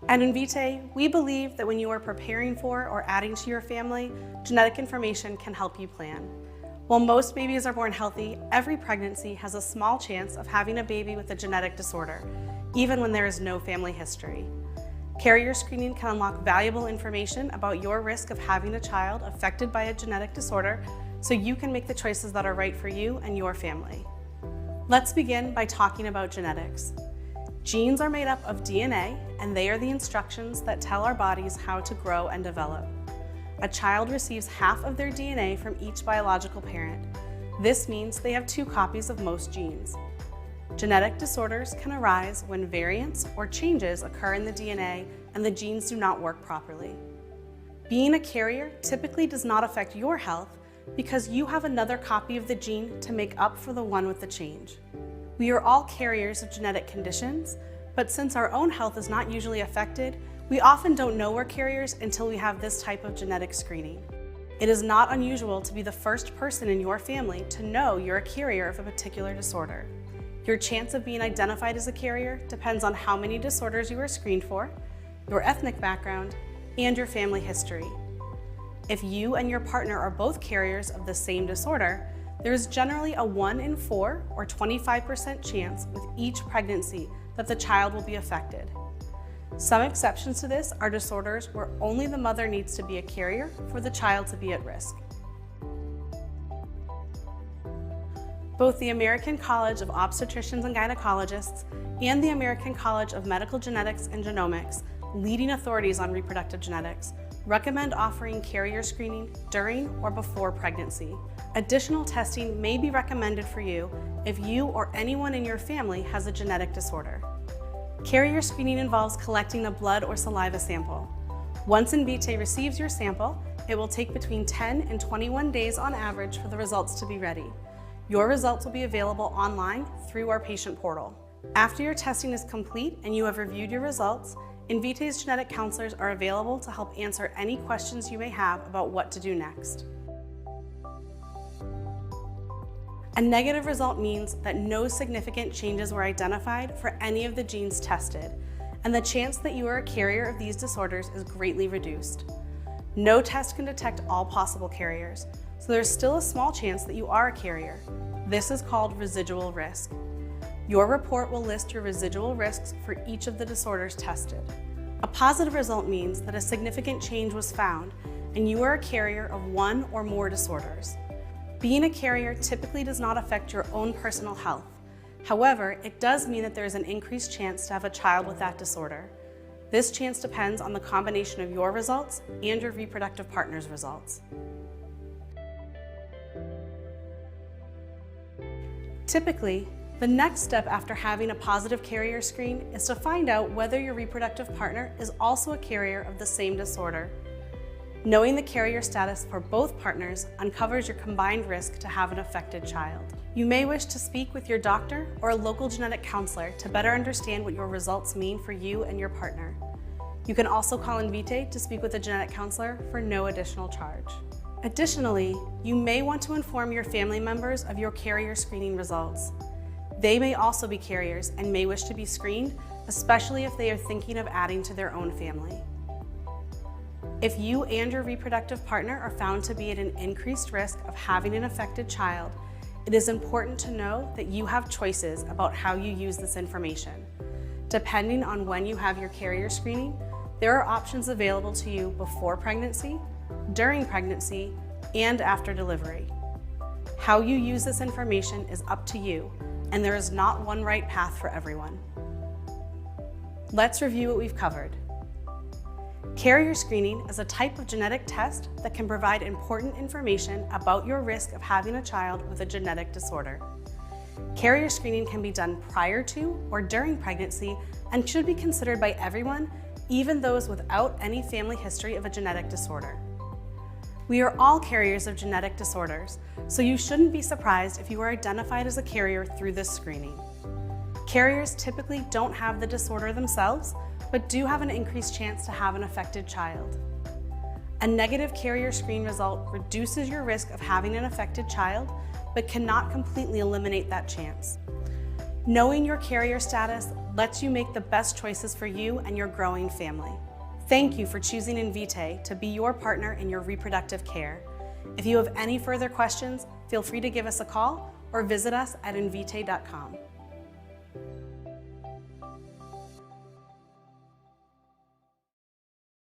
At Invitae, we believe that when you are preparing for or adding to your family, genetic information can help you plan. While most babies are born healthy, every pregnancy has a small chance of having a baby with a genetic disorder, even when there is no family history. Carrier screening can unlock valuable information about your risk of having a child affected by a genetic disorder, so you can make the choices that are right for you and your family. Let's begin by talking about genetics. Genes are made up of DNA, and they are the instructions that tell our bodies how to grow and develop. A child receives half of their DNA from each biological parent. This means they have 2 copies of most genes. Genetic disorders can arise when variants or changes occur in the DNA and the genes do not work properly. Being a carrier typically does not affect your health because you have another copy of the gene to make up for the one with the change. We are all carriers of genetic conditions, but since our own health is not usually affected, we often don't know we're carriers until we have this type of genetic screening. It is not unusual to be the first person in your family to know you're a carrier of a particular disorder. Your chance of being identified as a carrier depends on how many disorders you are screened for, your ethnic background, and your family history. If you and your partner are both carriers of the same disorder, there is generally a 1 in 4 or 25% chance with each pregnancy that the child will be affected. Some exceptions to this are disorders where only the mother needs to be a carrier for the child to be at risk. Both the American College of Obstetricians and Gynecologists and the American College of Medical Genetics and Genomics, leading authorities on reproductive genetics, recommend offering carrier screening during or before pregnancy. Additional testing may be recommended for you if you or anyone in your family has a genetic disorder. Carrier screening involves collecting a blood or saliva sample. Once Invitae receives your sample, it will take between 10 and 21 days on average for the results to be ready. Your results will be available online through our patient portal. After your testing is complete and you have reviewed your results, Invitae's genetic counselors are available to help answer any questions you may have about what to do next. A negative result means that no significant changes were identified for any of the genes tested, and the chance that you are a carrier of these disorders is greatly reduced. No test can detect all possible carriers, so there's still a small chance that you are a carrier. This is called residual risk. Your report will list your residual risks for each of the disorders tested. A positive result means that a significant change was found and you are a carrier of 1 or more disorders. Being a carrier typically does not affect your own personal health. However, it does mean that there is an increased chance to have a child with that disorder. This chance depends on the combination of your results and your reproductive partner's results. Typically, the next step after having a positive carrier screen is to find out whether your reproductive partner is also a carrier of the same disorder. Knowing the carrier status for both partners uncovers your combined risk to have an affected child. You may wish to speak with your doctor or a local genetic counselor to better understand what your results mean for you and your partner. You can also call Invitae to speak with a genetic counselor for no additional charge. Additionally, you may want to inform your family members of your carrier screening results. They may also be carriers and may wish to be screened, especially if they are thinking of adding to their own family. If you and your reproductive partner are found to be at an increased risk of having an affected child, it is important to know that you have choices about how you use this information. Depending on when you have your carrier screening, there are options available to you before pregnancy, during pregnancy, and after delivery. How you use this information is up to you, and there is not one right path for everyone. Let's review what we've covered. Carrier screening is a type of genetic test that can provide important information about your risk of having a child with a genetic disorder. Carrier screening can be done prior to or during pregnancy and should be considered by everyone, even those without any family history of a genetic disorder. We are all carriers of genetic disorders, so you shouldn't be surprised if you are identified as a carrier through this screening. Carriers typically don't have the disorder themselves, but do have an increased chance to have an affected child. A negative carrier screen result reduces your risk of having an affected child, but cannot completely eliminate that chance. Knowing your carrier status lets you make the best choices for you and your growing family. Thank you for choosing Invitae to be your partner in your reproductive care. If you have any further questions, feel free to give us a call or visit us at Invitae.com.